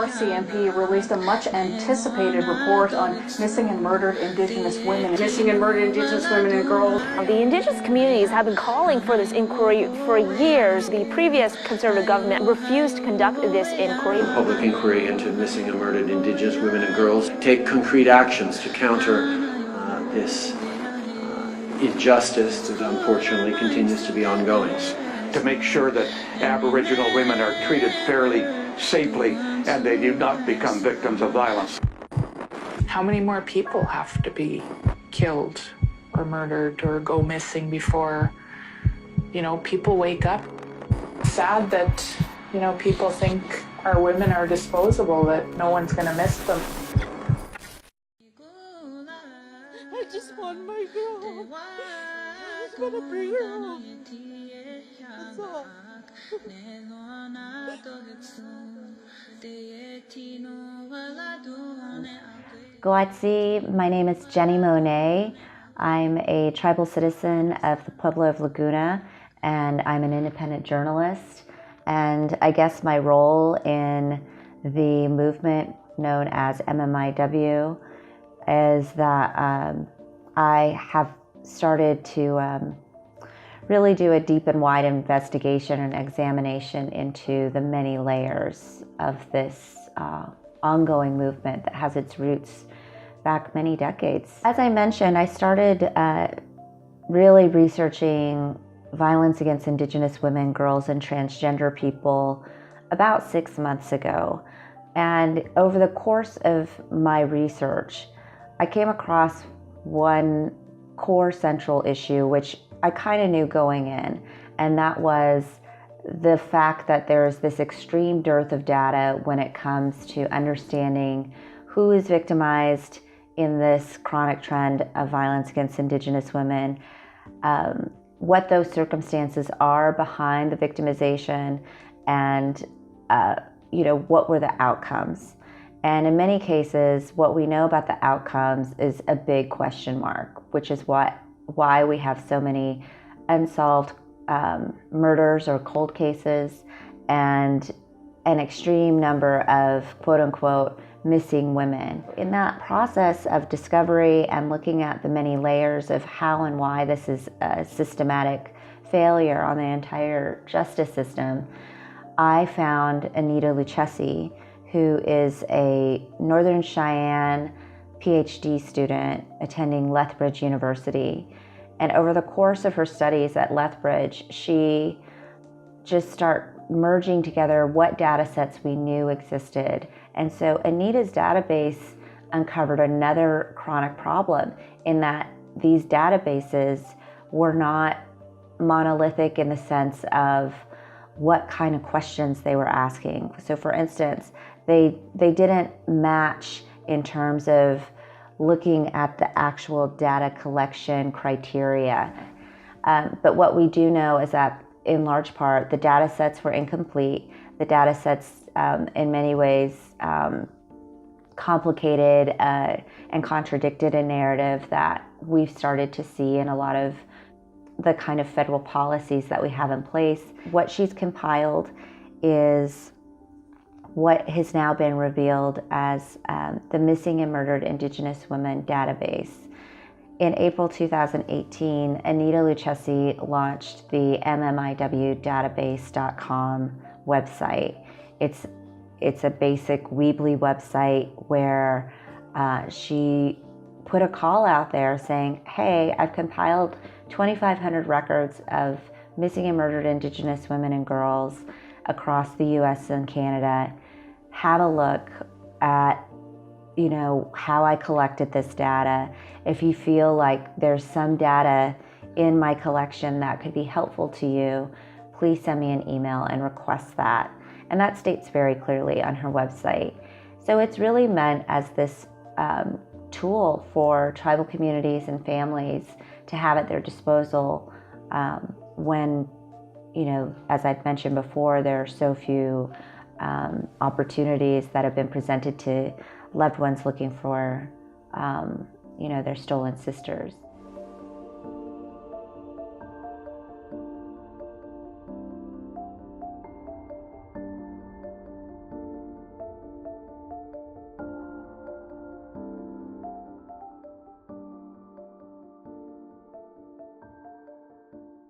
RCMP released a much-anticipated report on missing and murdered Indigenous women. Missing and murdered Indigenous women and girls. The Indigenous communities have been calling for this inquiry for years. The previous Conservative government refused to conduct this inquiry. A public inquiry into missing and murdered Indigenous women and girls. Take concrete actions to counter this injustice that unfortunately continues to be ongoing. To make sure that Aboriginal women are treated fairly, safely, and they do not become victims of violence. How many more people have to be killed or murdered or go missing before, people wake up? Sad that, people think our women are disposable, that no one's going to miss them. I just want my girl. I just want to bring her home. That's all. Goatsi, my name is Jenni Monet. I'm a tribal citizen of the Pueblo of Laguna, and I'm an independent journalist. And I guess my role in the movement known as M.M.I.W is that I have started to really do a deep and wide investigation and examination into the many layers of this ongoing movement that has its roots back many decades. As I mentioned, I started really researching violence against Indigenous women, girls, and transgender people about 6 months ago. And over the course of my research, I came across one core central issue, which I kind of knew going in, and that was the fact that there is this extreme dearth of data when it comes to understanding who is victimized in this chronic trend of violence against Indigenous women, what those circumstances are behind the victimization, and what were the outcomes. And in many cases, what we know about the outcomes is a big question mark, which is why we have so many unsolved murders or cold cases and an extreme number of quote-unquote missing women. In that process of discovery and looking at the many layers of how and why this is a systematic failure on the entire justice system, I found M.M.I.W, who is a Northern Cheyenne PhD student attending Lethbridge University. And over the course of her studies at Lethbridge, she just started merging together what data sets we knew existed. And so Anita's database uncovered another chronic problem in that these databases were not monolithic in the sense of what kind of questions they were asking. So for instance, they didn't match in terms of looking at the actual data collection criteria. But what we do know is that in large part, the data sets were incomplete. The data sets in many ways complicated and contradicted a narrative that we've started to see in a lot of the kind of federal policies that we have in place. What she's compiled is what has now been revealed as the Missing and Murdered Indigenous Women database. In April 2018, M.M.I.W launched the MMIWdatabase.com website. It's a basic Weebly website where she put a call out there saying, hey, I've compiled 2,500 records of missing and murdered Indigenous women and girls across the US and Canada. Have a look at, how I collected this data. If you feel like there's some data in my collection that could be helpful to you, please send me an email and request that. And that states very clearly on her website. So it's really meant as this tool for tribal communities and families to have at their disposal when, as I've mentioned before, there are so few opportunities that have been presented to loved ones looking for, their stolen sisters.